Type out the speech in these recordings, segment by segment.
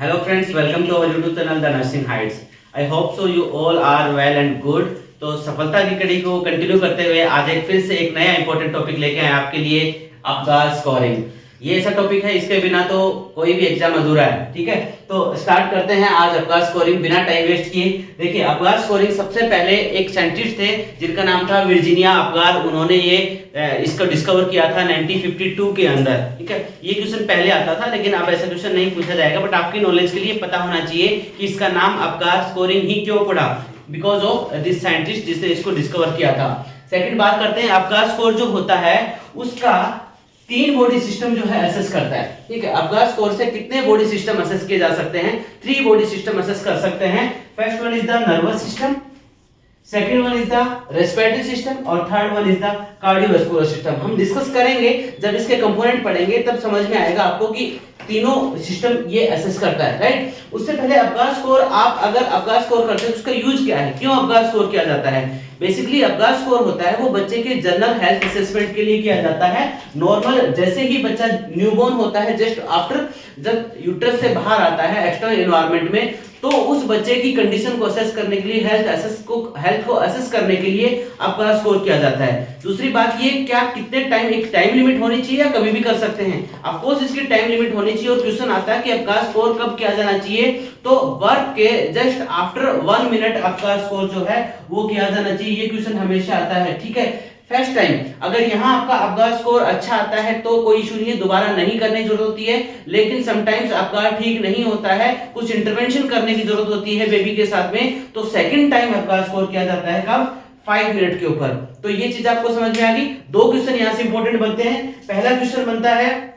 Hello friends, welcome to our YouTube channel The Nursing Heights. I hope so you all are well and good. तो सफलता की कड़ी को continue करते हुए आज एक फिर से एक नया इंपॉर्टेंट टॉपिक लेके आए आपके लिए, आपका स्कोरिंग। ये ऐसा टॉपिक है इसके बिना तो कोई भी एग्जाम अधूरा है। ठीक है, तो स्टार्ट करते हैं आज आपका स्कोरिंग बिना टाइम वेस्ट किए। देखिए आपका स्कोरिंग सबसे पहले एक साइंटिस्ट थे जिनका नाम था वर्जीनिया अपगार। उन्होंने ये इसको डिस्कवर किया था 1952 के अंदर। ठीक है, ये क्वेश्चन पहले आता था लेकिन अब ऐसा क्वेश्चन नहीं पूछा जाएगा, बट आपकी नॉलेज के लिए पता होना चाहिए कि इसका नाम अपगार स्कोरिंग ही क्यों पड़ा, बिकॉज ऑफ दिस साइंटिस्ट जिसने इसको डिस्कवर किया था। सेकंड बात करते हैं, अपगार स्कोर जो होता है उसका 3 बॉडी सिस्टम जो है असेस करता है। ठीक है, अपगार स्कोर से कितने बॉडी सिस्टम असेस किए जा सकते हैं? 3 बॉडी सिस्टम असेस कर सकते हैं। First one is the nervous system, second one is the respiratory system और third one is the cardiovascular system. हम डिस्कस करेंगे, जब इसके कंपोनेंट पढ़ेंगे तब समझ में आएगा आपको कि तीनों सिस्टम ये असेस करता है। राइट, उससे पहले अपगार स्कोर, आप अगर अपगार स्कोर करते हैं तो उसका यूज क्या है, क्यों अपगार स्कोर किया जाता है? बेसिकली अपगार स्कोर होता है वो बच्चे के जनरल हेल्थ असेसमेंट के लिए किया जाता है। नॉर्मल जैसे ही बच्चा न्यूबॉर्न होता है, जस्ट आफ्टर जब यूट्रस से बाहर आता है एक्सटर्नल एनवायरनमेंट में, तो उस बच्चे की कंडीशन को असेस करने के लिए, हेल्थ को असेस करने के लिए अपगार स्कोर किया जाता है। दूसरी बात ये, क्या कितने टाइम, एक टाइम लिमिट होनी चाहिए या कभी भी कर सकते हैं? ऑफ कोर्स इसकी टाइम लिमिट होनी चाहिए। और क्वेश्चन आता है कि अपगार स्कोर कब किया जाना चाहिए, तो वर्क के just after 1 minute Apgar score जो है वो किया जाना चाहिए। ये क्वेश्चन हमेशा आता है। ठीक है, फर्स्ट टाइम अगर यहाँ आपका अपगार स्कोर अच्छा आता है तो कोई इशू नहीं है, दोबारा नहीं करने की जरूरत होती है। लेकिन समटाइम्स अपगार ठीक नहीं होता है, कुछ इंटरवेंशन करने की जरूरत होती है बेबी के साथ में, तो सेकंड टाइम अपगार स्कोर किया जाता है कब? 5 मिनट के ऊपर। तो ये चीज आपको समझ में आ गई। 2 क्वेश्चन यहाँ से इंपॉर्टेंट बनते हैं। पहला क्वेश्चन बनता है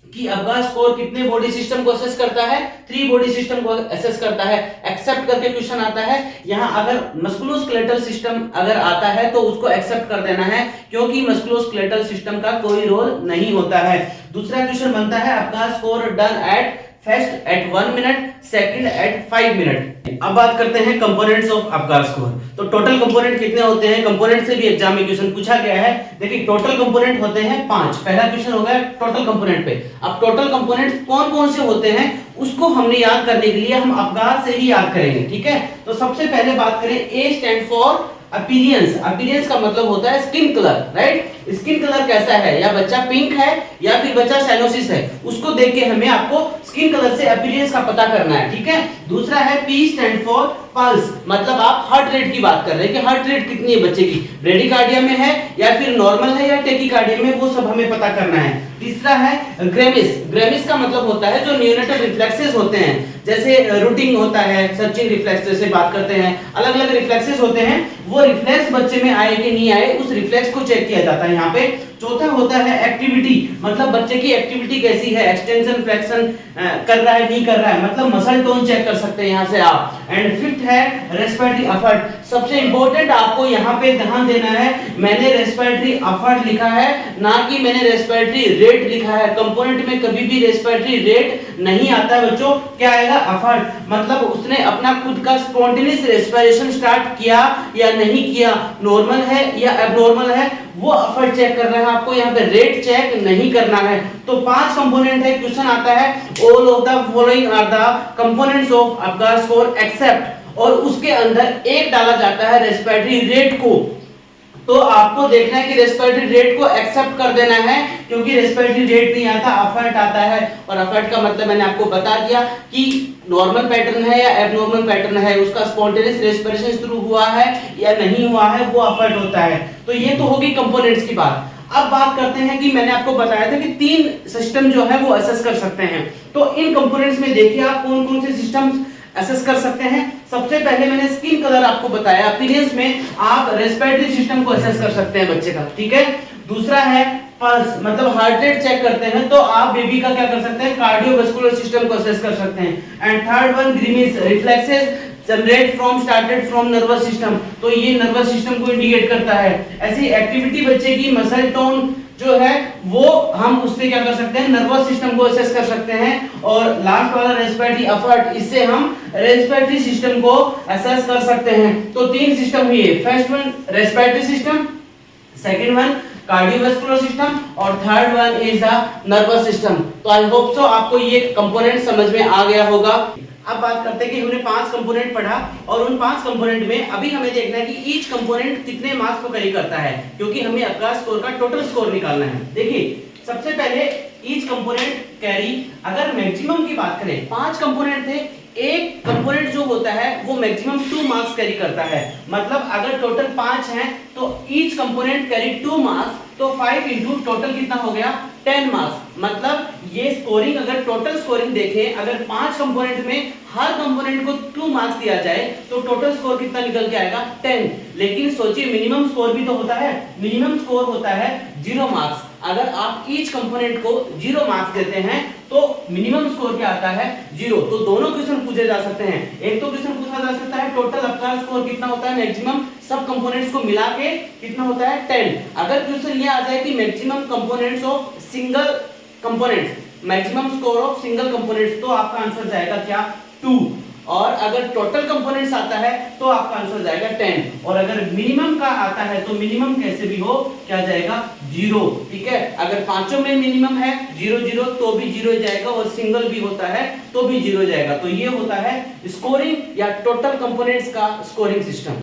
कि अपगार स्कोर कितने बॉडी सिस्टम को असेस करता है? 3 बॉडी सिस्टम को असेस करता है। एक्सेप्ट करके क्वेश्चन आता है। यहां अगर मस्कुलोस्केलेटल सिस्टम अगर आता है तो उसको एक्सेप्ट कर देना है, क्योंकि मस्कुलोस्केलेटल सिस्टम का कोई रोल नहीं होता है। दूसरा क्वेश्चन बनता है, Apgar score done at first at 1 minute, second at 5 minute. अब बात करते हैं कंपोनेंट्स ऑफ अपगार स्कोर। तो टोटल कंपोनेंट कितने होते हैं? कंपोनेंट से भी एग्जाम में क्वेश्चन पूछा गया है। देखिए टोटल कंपोनेंट होते हैं 5। पहला क्वेश्चन हो गया टोटल कंपोनेंट पे। अब टोटल कंपोनेंट्स कौन कौन से होते हैं उसको हमने याद करने के लिए हम अपगार से ही याद करेंगे। ठीक है, तो सबसे पहले बात करें, ए स्टैंड फॉर अपीयरेंस। अपीयरेंस का मतलब होता है skin colour. Right, skin colour कैसा है, या बच्चा पिंक है या फिर बच्चा साइनोसिस है, उसको देख के हमें आपको स्किन कलर से अपीयरेंस का पता करना है। ठीक है, दूसरा है पी स्टैंड फॉर पल्स, मतलब आप हार्ट रेट की बात कर रहे हैं कि हार्ट रेट कितनी है बच्चे की, ब्रेडिकार्डिया में है या फिर नॉर्मल है या टेकिकार्डिया में, वो सब हमें पता करना है। तीसरा है ग्रेमिस। ग्रेमिस का मतलब होता है जो न्यूनेटल रिफ्लेक्सेस होते हैं, जैसे रूटिंग होता है, सर्चिंग रिफ्लेक्स जैसे बात करते हैं, अलग अलग रिफ्लेक्सेस होते हैं, वो रिफ्लेक्स बच्चे में आए कि नहीं आए, उस रिफ्लेक्स को चेक किया जाता है यहाँ पे। चौथा होता है एक्टिविटी, मतलब बच्चे की एक्टिविटी कैसी है, एक्सटेंशन फ्लेक्शन कर रहा है नहीं कर रहा है, मतलब मसल टोन चेक कर सकते हैं यहाँ से आप। एंड फिफ्थ है रेस्पिरेटरी एफर्ट। सबसे इंपॉर्टेंट आपको यहाँ पे ध्यान देना है, मैंने रेस्पिरेटरी एफर्ट लिखा है, ना कि मैंने रेस्पिरेटरी रेट लिखा है। कंपोनेंट में कभी भी रेस्पिरेटरी रेट नहीं आता है बच्चों, क्या आएगा? एफर्ट, मतलब उसने अपना खुद का स्पॉन्टेनियस रेस्पिरेशन स्टार्ट किया या नहीं किया, नॉर्मल है या एबनॉर्मल है, वो एफर्ट चेक करना है आपको, यहाँ पे रेट चेक नहीं करना है। तो 5 कंपोनेंट है। क्वेश्चन आता है all of the following are the components of Apgar score except, और उसके अंदर एक डाला जाता है रेस्पिरेटरी रेट को। तो आपको देखना है कि रेस्पिरेटरी रेट को एक्सेप्ट कर देना है, क्योंकि रेस्पिरेटरी रेट नहीं आता, एफर्ट आता है। और एफर्ट का मतलब मैंने आपको बता दिया कि नॉर्मल पैटर्न है या एबनॉर्मल पैटर्न है, उसका स्पॉन्टेनियस रेस्पिरेशन शुरू हुआ है या नहीं हुआ है, वो एफर्ट होता है। तो ये तो होगी कंपोनेंट्स की बात। अब बात करते हैं कि मैंने आपको बताया था कि 3 सिस्टम जो है वो असेस कर सकते हैं। तो इन कंपोनेंट्स में देखिए आप कौन कौन से सिस्टम्स असेस कर सकते हैं। सबसे पहले मैंने स्किन कलर आपको बताया, अपीयरेंस में आप रेस्पिरेटरी सिस्टम को असेस कर सकते हैं बच्चे का। ठीक है, दूसरा है पल्स, मतलब हार्ट रेट चेक करते हैं, तो आप बेबी का क्या कर सकते हैं? कार्डियोवैस्कुलर सिस्टम को असेस कर सकते हैं। And third one grimace, reflexes generate from started from nervous system, तो ये नर्वस सिस्टम को इंडिकेट करता है। ऐसी एक्टिविटी बच्चे की, मसल टोन जो है वो हम उससे क्या कर सकते हैं? नर्वस सिस्टम को असेस कर सकते हैं। और लास्ट वाला रेस्पिरेटरी एफर्ट, इससे हम रेस्पिरेटरी सिस्टम को असेस कर सकते हैं। तो 3 सिस्टम हुए, first one respiratory system, second one cardiovascular system और third one is the nervous system. तो आई होप सो आपको ये कंपोनेंट समझ में आ गया होगा। अब बात करते हैं कि हमने 5 कंपोनेंट पढ़ा और उन 5 कंपोनेंट में अभी हमें देखना है कि ईच कंपोनेंट कितने मार्क्स को कैरी करता है, क्योंकि हमें आपका स्कोर का टोटल स्कोर निकालना है। देखिए सबसे पहले ईच कंपोनेंट कैरी, अगर मैक्सिमम की बात करें 5 कंपोनेंट थे, एक कंपोनेंट जो होता है वो मैक्सिमम 2 मार्क्स कैरी करता है। मतलब अगर टोटल 5 हैं तो ईच कंपोनेंट कैरी 2 मार्क्स, तो 5 इंटू टोटल कितना हो गया 10 मार्क्स। मतलब ये स्कोरिंग, अगर टोटल स्कोरिंग देखें, अगर 5 कंपोनेंट में हर कंपोनेंट को 2 मार्क्स दिया जाए तो टोटल स्कोर कितना निकल के आएगा 10। लेकिन सोचिए मिनिमम स्कोर भी तो होता है, मिनिमम स्कोर होता है 0 मार्क्स। अगर आप ईच कंपोनेंट को 0 मार्क्स देते हैं तो मिनिमम स्कोर क्या आता है 0। तो दोनों क्वेश्चन पूछे जा सकते हैं। एक तो क्वेश्चन पूछा जा सकता है टोटल आपका स्कोर कितना होता है मैक्सिमम सब कंपोनेंट्स को मिला के कितना होता है 10। अगर क्वेश्चन ये आ जाए कि maximum components of single components, maximum score of single components, तो आपका आंसर जाएगा क्या 2। और अगर टोटल कंपोनेंट्स आता है तो आपका आंसर जाएगा 10। और अगर मिनिमम का आता है तो मिनिमम कैसे भी हो क्या जाएगा 0। ठीक है, अगर पांचों में मिनिमम है 0 0 तो भी 0 जाएगा, और सिंगल भी होता है तो भी 0 जाएगा। तो ये होता है स्कोरिंग या टोटल कंपोनेंट्स का स्कोरिंग सिस्टम।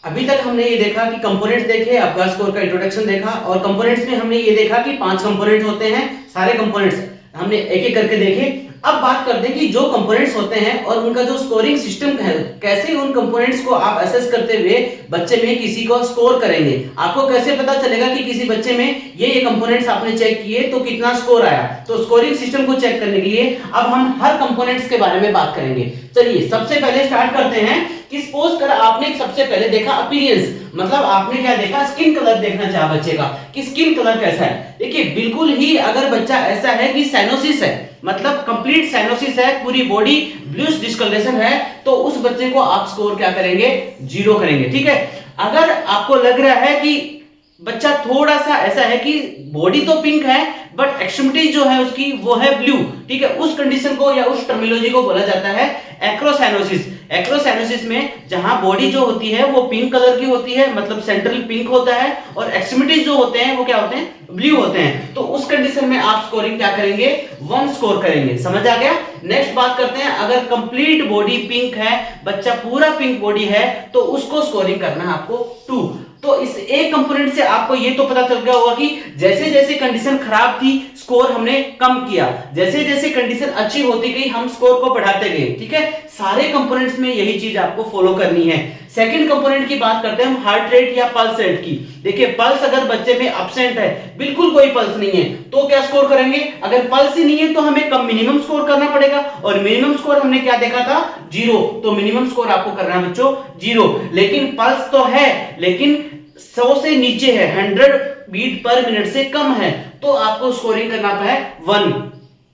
अभी तक हमने ये देखा कि कंपोनेंट्स देखे, आपका स्कोर का इंट्रोडक्शन देखा, और कंपोनेंट्स में हमने ये देखा कि 5 कंपोनेंट्स होते हैं। सारे कंपोनेंट्स हमने एक एक करके देखे। अब बात करते हैं कि जो कंपोनेंट्स होते हैं और उनका जो स्कोरिंग सिस्टम है, कैसे उन कंपोनेंट्स को आप असेस करते हुए बच्चे में किसी को स्कोर करेंगे। आपको कैसे पता चलेगा कि किसी बच्चे में ये कंपोनेंट्स आपने चेक किए तो कितना स्कोर आया। तो स्कोरिंग सिस्टम को चेक करने के लिए अब हम हर कंपोनेंट्स के बारे में बात करेंगे। चलिए सबसे पहले स्टार्ट करते हैं कि सपोज कर आपने सबसे पहले देखा अपीयरेंस, मतलब आपने क्या देखा स्किन कलर देखना चाहा बच्चे का कि स्किन कलर कैसा है। देखिए बिल्कुल ही अगर बच्चा ऐसा है कि साइनोसिस है, मतलब कंप्लीट साइनोसिस है, पूरी बॉडी ब्लूइश डिस्कलरेशन है, तो उस बच्चे को आप स्कोर क्या करेंगे 0 करेंगे। ठीक है, अगर आपको लग रहा है कि बच्चा थोड़ा सा ऐसा है कि बॉडी तो पिंक है बट एक्सट्रीमिटी जो है उसकी वो है ब्लू, ठीक है, उस कंडीशन को या उस टर्मिनोलॉजी को बोला जाता है एक्रोसाइनोसिस। एक्रोसाइनोसिस में जहां बॉडी जो होती है वो पिंक कलर की होती है, मतलब सेंट्रल पिंक होता है, और एक्सट्रीमिटी जो होते हैं वो क्या होते हैं ब्लू होते हैं। तो उस कंडीशन में आप स्कोरिंग क्या करेंगे 1 स्कोर करेंगे। समझ आ गया। नेक्स्ट बात करते हैं, अगर कंप्लीट बॉडी पिंक है, बच्चा पूरा पिंक बॉडी है, तो उसको स्कोरिंग करना है आपको 2। तो इस एक कंपोनेंट से आपको ये तो पता चल गया होगा कि जैसे जैसे कंडीशन खराब थी स्कोर हमने कम किया, जैसे जैसे कंडीशन अच्छी होती गई हम स्कोर को बढ़ाते गए। ठीक है, सारे कंपोनेंट्स में यही चीज आपको फॉलो करनी है। सेकंड कंपोनेंट की बात करते हैं हम हार्ट रेट या पल्स रेट की। देखिए पल्स अगर बच्चे में एब्सेंट है, बिल्कुल कोई पल्स नहीं है, तो क्या स्कोर करेंगे। अगर पल्स ही नहीं है तो हमें कम मिनिमम स्कोर करना पड़ेगा, और मिनिमम स्कोर हमने क्या देखा था 0, तो मिनिमम स्कोर आपको करना है बच्चों 0। लेकिन पल्स तो है लेकिन 100 से नीचे है, 100 बीट पर मिनट से कम है, तो आपको स्कोरिंग करना है 1।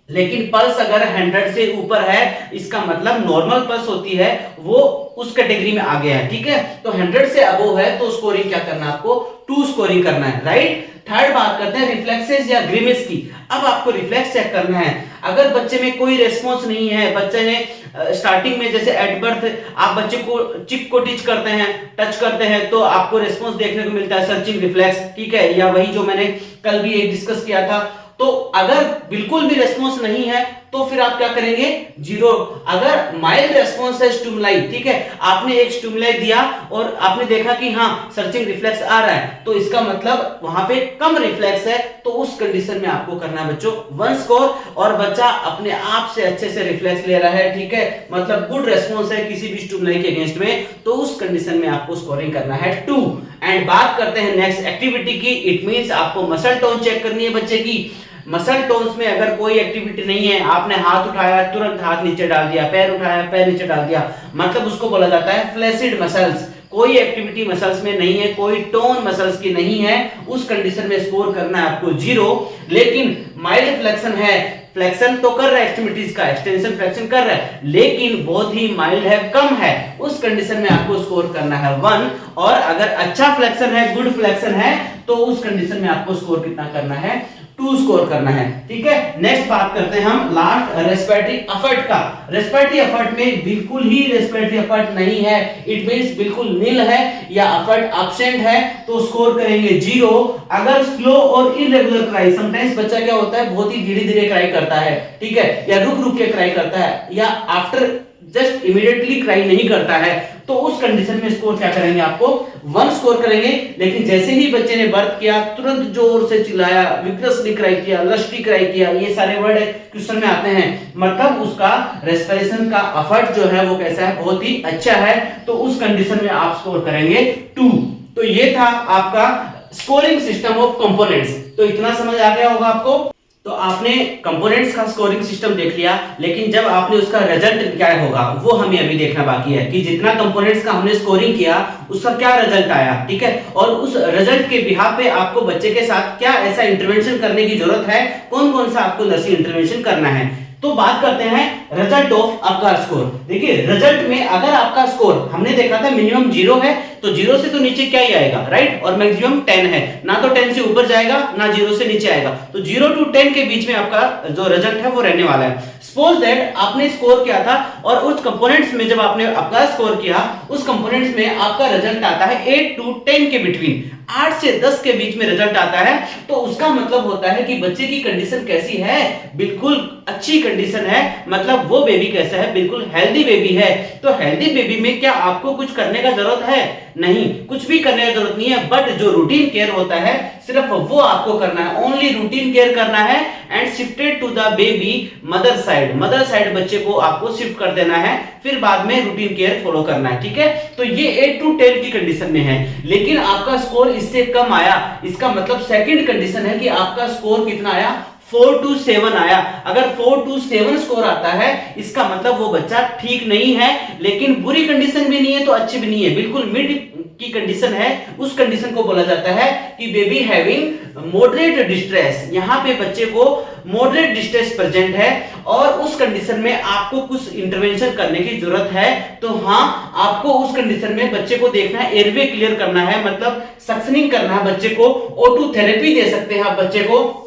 लेकिन पल्स अगर 100 से ऊपर है, इसका मतलब नॉर्मल पल्स होती है वो उस कैटेगरी में आ गया है। ठीक है, तो 100 से अबोव है तो स्कोरिंग क्या करना है आपको 2 स्कोरिंग करना है। राइट। थर्ड बात करते हैं रिफ्लेक्सेस या ग्रिमेस की। अब आपको रिफ्लेक्स चेक करना है। अगर बच्चे में कोई रेस्पॉन्स नहीं है, बच्चे ने स्टार्टिंग में जैसे एट बर्थ आप बच्चे को चिक को टच करते हैं तो आपको रेस्पॉन्स देखने को मिलता है सर्चिंग रिफ्लेक्स। ठीक है, या वही जो मैंने कल भी एक डिस्कस किया था। तो अगर बिल्कुल भी रेस्पॉन्स नहीं है तो फिर आप क्या करेंगे 0। अगर माइल्ड रेस्पॉन्स है स्टिमुलाई, ठीक है, आपने एक स्टिमुलाई दिया और आपने देखा कि हाँ सर्चिंग रिफ्लेक्स आ रहा है, तो इसका मतलब वहां पे कम रिफ्लेक्स है, तो उस कंडीशन में आपको करना है बच्चों 1 स्कोर। और बच्चा अपने आप से अच्छे से रिफ्लेक्स ले रहा है, ठीक है, मतलब गुड रेस्पॉन्स है किसी भी स्टिमुलाई के अगेंस्ट में, तो उस कंडीशन में आपको स्कोरिंग करना है 2। एंड बात करते हैं नेक्स्ट एक्टिविटी की। इट मींस आपको मसल टोन चेक करनी है बच्चे की। मसल टोन्स में अगर कोई एक्टिविटी नहीं है, आपने हाथ उठाया तुरंत हाथ नीचे डाल दिया, पैर उठाया पैर नीचे डाल दिया, मतलब उसको बोला जाता है फ्लैसिड मसल्स। कोई एक्टिविटी मसल्स में नहीं है, कोई टोन मसल्स की नहीं है, उस कंडीशन में स्कोर करना है आपको 0। लेकिन माइल्ड फ्लेक्शन है, फ्लेक्शन तो कर रहा है एक्सट्रीमिटीज का, एक्सटेंशन फ्लेक्शन कर रहा है, लेकिन बहुत ही माइल्ड है, कम है, उस कंडीशन में आपको स्कोर करना है 1। और अगर अच्छा फ्लेक्शन है, गुड फ्लेक्शन है, तो उस कंडीशन में आपको स्कोर कितना करना है 2 स्कोर करना है। ठीक है, नेक्स्ट बात करते हैं हम लास्ट रेस्पिरेटरी एफर्ट का। रेस्पिरेटरी एफर्ट में बिल्कुल ही रेस्पिरेटरी एफर्ट नहीं है, इट मींस बिल्कुल नील है या एफर्ट एब्सेंट है तो स्कोर करेंगे 0। अगर स्लो और इरेगुलर क्राई, समटाइम्स बच्चा क्या होता है बहुत ही धीरे धीरे क्राई करता है, ठीक है, या रुक रुक के क्राई करता है, या आफ्टर जस्ट इमीडिएटली क्राई नहीं करता है, तो उस कंडीशन में स्कोर क्या करेंगे, आपको 1 स्कोर करेंगे। लेकिन जैसे ही बच्चे ने बर्थ किया, तुरंत जोर से चिल्लाया, विग्रसली क्राई किया, लस्टली क्राई किया, ये सारे वर्ड क्वेश्चन में आते हैं, मतलब उसका रेस्पिरेशन का एफर्ट जो है वो कैसा है, बहुत ही अच्छा है, तो उस कंडीशन में आप स्कोर करेंगे 2। तो ये था आपका स्कोरिंग सिस्टम ऑफ कंपोनेंट्स। तो इतना समझ आ गया होगा आपको। तो आपने कंपोनेंट्स का स्कोरिंग सिस्टम देख लिया, लेकिन जब आपने उसका रिजल्ट क्या होगा वो हमें अभी देखना बाकी है कि जितना कंपोनेंट्स का हमने स्कोरिंग किया उसका क्या रिजल्ट आया। ठीक है, और उस रिजल्ट के बिहाफ पे आपको बच्चे के साथ क्या ऐसा इंटरवेंशन करने की जरूरत है, कौन कौन सा आपको नर्सिंग इंटरवेंशन करना है। तो बात करते हैं रिजल्ट ऑफ आपका स्कोर। देखिए रिजल्ट में अगर आपका स्कोर हमने देखा था मिनिमम 0 है, तो 0 से तो नीचे क्या ही आएगा, राइट, और मैक्सिमम 10 है, ना तो 10 से ऊपर जाएगा ना 0 से नीचे आएगा, तो 0 to 10 के बीच में आपका जो रिजल्ट है वो रहने वाला है। सपोज दैट आपने स्कोर किया था और उस कंपोनेंट्स में जब आपने आपका स्कोर किया, उस कंपोनेंट्स में आपका रिजल्ट आता है 8 to 10 के बिटवीन, 8 से 10 के बीच में रिजल्ट आता है, तो उसका मतलब होता है कि बच्चे की कंडीशन कैसी है, बिल्कुल अच्छी कंडीशन है, मतलब वो बेबी कैसा है, बिल्कुल हेल्दी बेबी है। तो हेल्दी बेबी में क्या आपको कुछ करने का जरूरत है, नहीं, कुछ भी करने की जरूरत नहीं है, बट जो रूटीन केयर होता है सिर्फ वो आपको करना है, ओनली रूटीन केयर करना है and shifted to the baby mother side बच्चे को आपको शिफ्ट कर देना है, फिर बाद में रूटीन केयर फॉलो करना है। ठीक है, तो ये 8 to 10 की कंडीशन में है, लेकिन आपका स्कोर इससे कम आया, इसका मतलब सेकंड कंडीशन है कि आपका स्कोर कितना आया, 4 to 7 आया। अगर 4 to 7 स्कोर आता है इसका मतलब वो बच्चा ठीक नहीं है, लेकिन बुरी कंडीशन भी नहीं है तो अच्छी भी नहीं है, बिल्कुल मिड की कंडीशन है। उस कंडीशन को बोला जाता है कि बेबी हैविंग मॉडरेट डिस्ट्रेस। यहाँ पे बच्चे को मॉडरेट डिस्ट्रेस प्रेजेंट है और उस कंडीशन में आपको कुछ इंटरवेंशन करने की जरूरत है। तो हाँ, आपको उस कंडीशन में बच्चे को देखना है, एयरवे क्लियर करना है, मतलब सक्शनिंग करना है बच्चे को, O2 थेरेपी दे सकते हैं आप बच्चे को,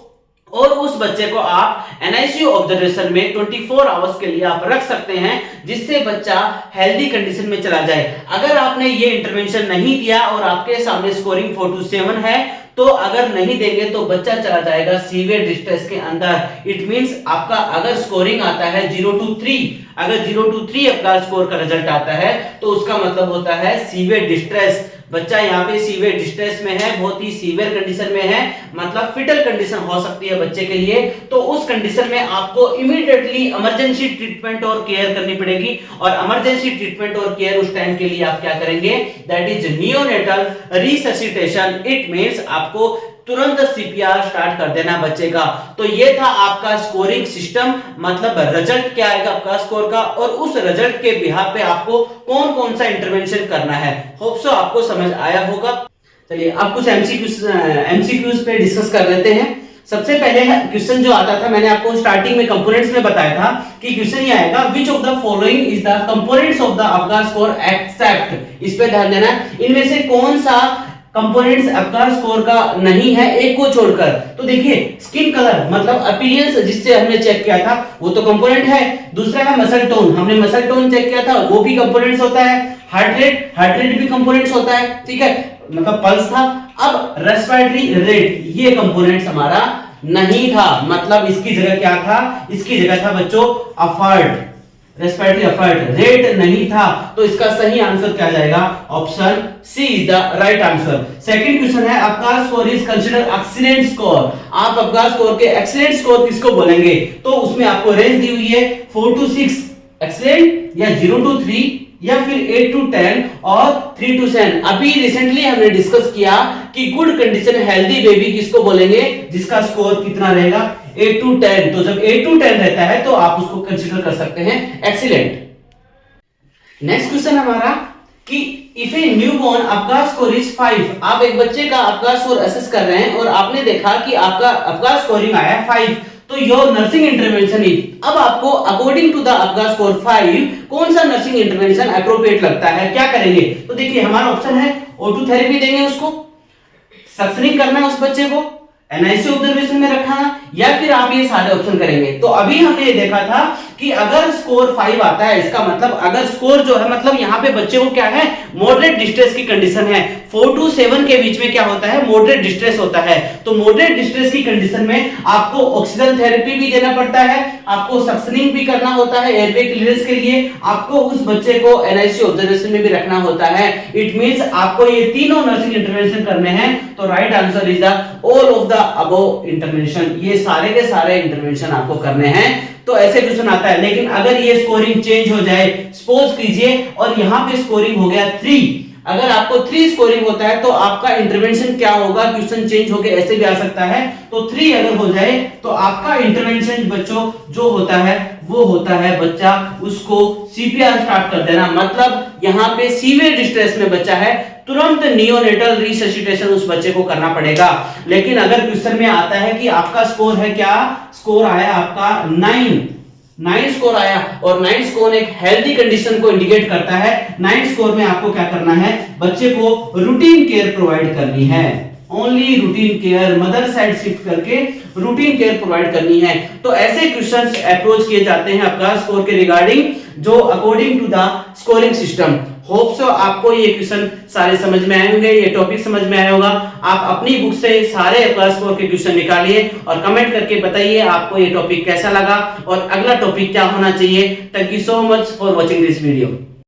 और उस बच्चे को आप एनआईसीयू ऑब्जर्वेशन में 24 आवर्स के लिए आप रख सकते हैं, जिससे बच्चा हेल्दी कंडीशन में चला जाए। अगर आपने ये इंटरवेंशन नहीं दिया और आपके सामने स्कोरिंग 4 to 7 है, तो अगर नहीं देंगे तो बच्चा चला जाएगा सीवियर डिस्ट्रेस के अंदर। इट मींस आपका अगर स्कोरिंग आता है 0 to 3, अगर 0 to 3 आपका स्कोर का रिजल्ट आता है तो उसका मतलब होता है सीवियर डिस्ट्रेस। बच्चा यहाँ पे सीवियर डिस्ट्रेस में है, बहुत ही सीवियर कंडीशन में है, मतलब फिटल कंडीशन हो सकती है बच्चे के लिए। तो उस कंडीशन में आपको इमीडिएटली इमरजेंसी ट्रीटमेंट और केयर करनी पड़ेगी, और इमरजेंसी ट्रीटमेंट और केयर उस टाइम के लिए आप क्या करेंगे, that is neonatal resuscitation. It means आपको तुरंत सीपीआर स्टार्ट कर देना बच्चे का। तो ये था आपका स्कोरिंग सिस्टम, मतलब रिजल्ट क्या आएगा आपका स्कोर का, और उस रिजल्ट के बिहाफ पे आपको कौन कौन सा इंटरवेंशन करना है। होप सो आपको समझ आया होगा। चलिए अब कुछ एमसीक्यूज पे डिस्कस कर लेते हैं। सबसे पहले क्वेश्चन जो आता था, मैंने आपको स्टार्टिंग में कंपोनेंट्स में बताया था कि क्वेश्चन ये आएगा, which of the following is the components of the आपका स्कोर एक्सेप्ट। इस पे ध्यान देना, इनमें से कौन सा कंपोनेंट्स आपका स्कोर का नहीं है एक को छोड़कर। तो देखिए स्किन कलर मतलब अपीयरेंस जिससे हमने चेक किया था वो तो कंपोनेंट है। दूसरा है मसल टोन, हमने मसल टोन चेक किया था, वो भी कंपोनेंट्स होता है। हार्ट रेट भी कंपोनेंट्स होता है, ठीक है, मतलब पल्स था। अब रेस्पिरेटरी रेट, ये कंपोनेंट्स हमारा नहीं था, मतलब इसकी जगह क्या था, इसकी जगह था बच्चों एफर्ट, रेस्पिरेटरी एफर्ट, रेट नहीं था। तो इसका सही आंसर क्या जाएगा, option C is the right answer. Second question है, आपका score is consider excellent score. आप आपका स्कोर के एक्सीलेंट स्कोर किसको बोलेंगे, तो उसमें आपको रेंज दी हुई है 4 to 6 एक्सीलेंट, या 0 to 3, या फिर 8 to 10 और 3 to 7। अभी रिसेंटली हमने डिस्कस किया कि गुड कंडीशन हेल्दी बेबी किसको बोलेंगे, जिसका स्कोर कितना रहेगा, 8 to 10। तो जब 8 to 10 रहता है तो आप उसको कंसीडर कर सकते हैं एक्सीलेंट। नेक्स्ट क्वेश्चन हमारा कि इफ ए न्यूबॉर्न आपका स्कोर इज 5, आप एक बच्चे का आपका स्कोर असेस कर रहे हैं और आपने देखा कि आपका स्कोरिंग आया 5, तो योर नर्सिंग इंटरवेंशन इज। अब आपको अकॉर्डिंग टू द आपका स्कोर 5 कौन सा नर्सिंग इंटरवेंशन एप्रोप्रिएट लगता है, क्या करेंगे। तो देखिए हमारा ऑप्शन है O2 थेरेपी देंगे, उसको सक्शनिंग करना है उस बच्चे को, एनआईसी ऑब्जर्वेशन में रखा या फिर आप ये सारे ऑप्शन करेंगे। तो अभी हमने ये देखा था कि अगर स्कोर 5 आता है, इसका मतलब अगर स्कोर जो है मतलब यहाँ पे बच्चे को क्या है, मॉडरेट डिस्ट्रेस की कंडीशन है। 4 to 7 के बीच में क्या होता है, मॉडरेट डिस्ट्रेस होता है। तो मॉडरेट डिस्ट्रेस की कंडीशन में आपको ऑक्सीजन थेरेपी भी देना पड़ता है, आपको सक्शनिंग भी करना होता है एयरवे क्लियरेंस के लिए, आपको उस बच्चे को एनआईसी ऑब्जर्वेशन में भी रखना होता है। इट मींस आपको ये तीनों नर्सिंग इंटरवेंशन करने हैं। तो right answer is the all of the above intervention, ये सारे के सारे इंटरवेंशन आपको करने हैं। तो ऐसे क्वेश्चन आता है। लेकिन अगर ये स्कोरिंग चेंज हो जाए, सपोज कीजिए और यहां पे स्कोरिंग हो गया 3, अगर आपको 3 स्कोरिंग होता है तो आपका इंटरवेंशन क्या होगा, क्वेश्चन चेंज होके ऐसे भी आ सकता है। तो 3 अगर हो जाए तो आपका इंटरवेंशन बच्चों जो होता है वो होता है बच्चा उसको सीपीआर स्टार्ट कर देना। मतलब यहाँ पे सीवियर डिस्ट्रेस में बच्चा है, तुरंत नियोनेटल रिससिटेशन उस बच्चे को करना पड़ेगा। लेकिन अगर क्वेश्चन में आता है कि आपका स्कोर है क्या, स्कोर आया आपका 9 स्कोर आया, और 9 स्कोर एक हेल्दी कंडीशन को इंडिकेट करता है। 9 स्कोर में आपको क्या करना है, बच्चे को रूटीन केयर प्रोवाइड करनी है, only routine care, mother side shift करके रूटीन केयर प्रोवाइड करनी है। तो ऐसे क्वेश्चंस अप्रोच किए जाते हैं आपका स्कोर के रिगार्डिंग, जो according to the scoring system. Hope so आपको ये क्वेश्चन सारे समझ में आए होंगे, ये टॉपिक समझ में आया होगा। आप अपनी बुक से सारे क्लास 4 के क्वेश्चन निकालिए और कमेंट करके बताइए आपको ये टॉपिक कैसा लगा और अगला टॉपिक क्या होना चाहिए। Thank you so much for watching this video.